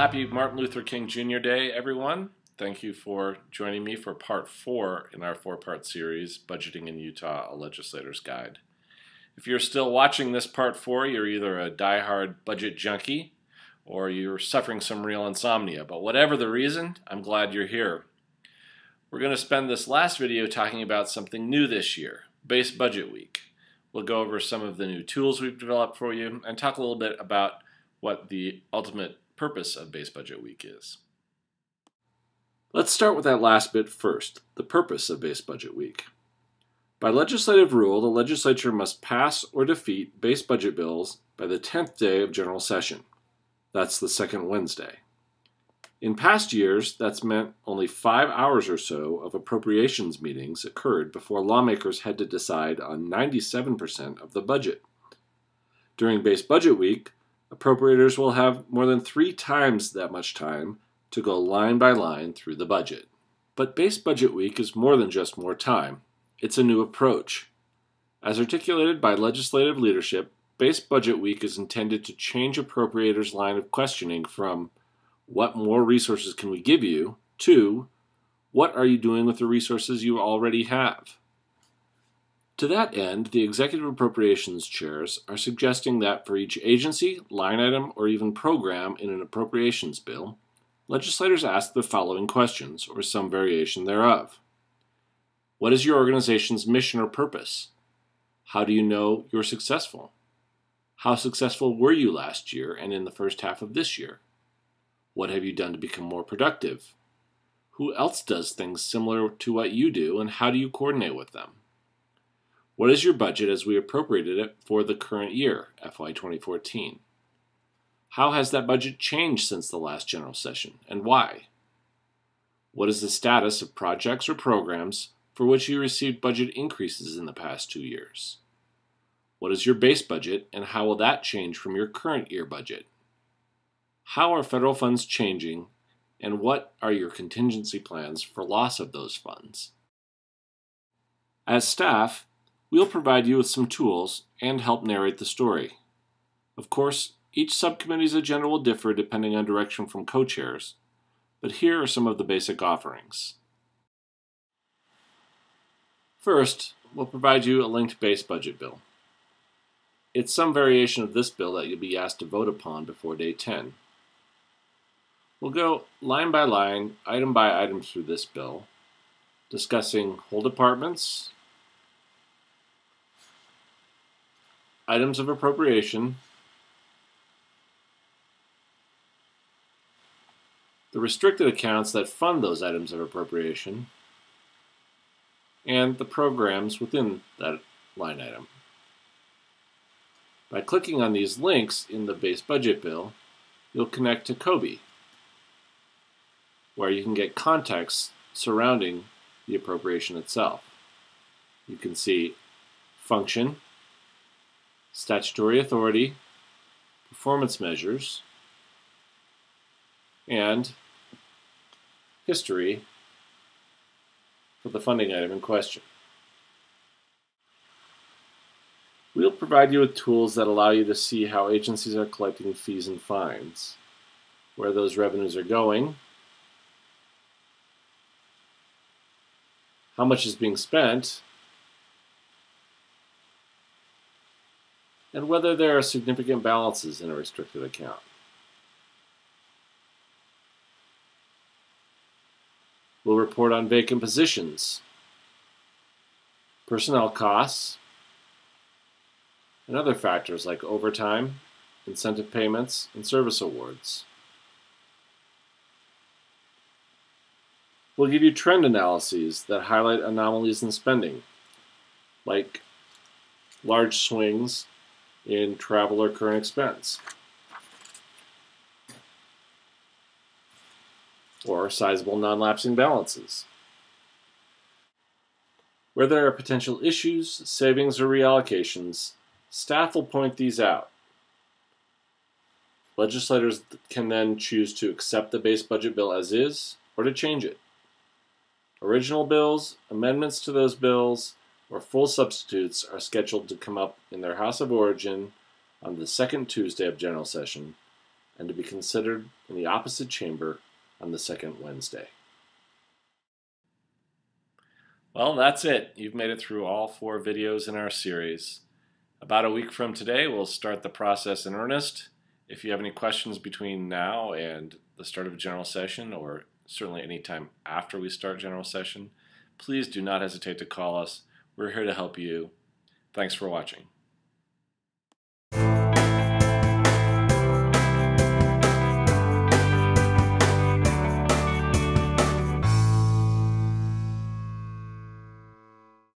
happy Martin Luther King Jr. Day, everyone. Thank you for joining me for part 4 in our 4-part series, Budgeting in Utah, a Legislator's Guide. If you're still watching this part 4, you're either a diehard budget junkie or you're suffering some real insomnia. But whatever the reason, I'm glad you're here. We're going to spend this last video talking about something new this year, Base Budget Week. We'll go over some of the new tools we've developed for you and talk a little bit about what the ultimate purpose of Base Budget Week is. Let's start with that last bit first, the purpose of Base Budget Week. By legislative rule, the legislature must pass or defeat base budget bills by the 10th day of general session. That's the second Wednesday. In past years, that's meant only 5 hours or so of appropriations meetings occurred before lawmakers had to decide on 97% of the budget. During Base Budget Week, appropriators will have more than 3 times that much time to go line by line through the budget. But Base Budget Week is more than just more time. It's a new approach. As articulated by legislative leadership, Base Budget Week is intended to change appropriators' line of questioning from "what more resources can we give you?" to "what are you doing with the resources you already have?" To that end, the Executive Appropriations Chairs are suggesting that for each agency, line item, or even program in an appropriations bill, legislators ask the following questions, or some variation thereof. What is your organization's mission or purpose? How do you know you're successful? How successful were you last year and in the first half of this year? What have you done to become more productive? Who else does things similar to what you do, and how do you coordinate with them? What is your budget as we appropriated it for the current year, FY 2014? How has that budget changed since the last general session, and why? What is the status of projects or programs for which you received budget increases in the past 2 years? What is your base budget, and how will that change from your current year budget? How are federal funds changing, and what are your contingency plans for loss of those funds? As staff, we'll provide you with some tools and help narrate the story. Of course, each subcommittee's agenda will differ depending on direction from co-chairs, but here are some of the basic offerings. First, we'll provide you a linked base budget bill. It's some variation of this bill that you'll be asked to vote upon before day 10. We'll go line by line, item by item through this bill, discussing whole departments, items of appropriation, the restricted accounts that fund those items of appropriation, and the programs within that line item. By clicking on these links in the base budget bill, you'll connect to COBE, where you can get context surrounding the appropriation itself. You can see function, statutory authority, performance measures, and history for the funding item in question. We'll provide you with tools that allow you to see how agencies are collecting fees and fines, where those revenues are going, how much is being spent, and whether there are significant balances in a restricted account. We'll report on vacant positions, personnel costs, and other factors like overtime, incentive payments, and service awards. We'll give you trend analyses that highlight anomalies in spending, like large swings in travel or current expense, or sizable non-lapsing balances. Where there are potential issues, savings, or reallocations, staff will point these out. Legislators can then choose to accept the base budget bill as is, or to change it. Original bills, amendments to those bills, or full substitutes are scheduled to come up in their House of Origin on the second Tuesday of general session and to be considered in the opposite chamber on the second Wednesday. Well, that's it. You've made it through all 4 videos in our series. About a week from today, we'll start the process in earnest. If you have any questions between now and the start of general session, or certainly any time after we start general session, please do not hesitate to call us. We're here to help you. Thanks for watching.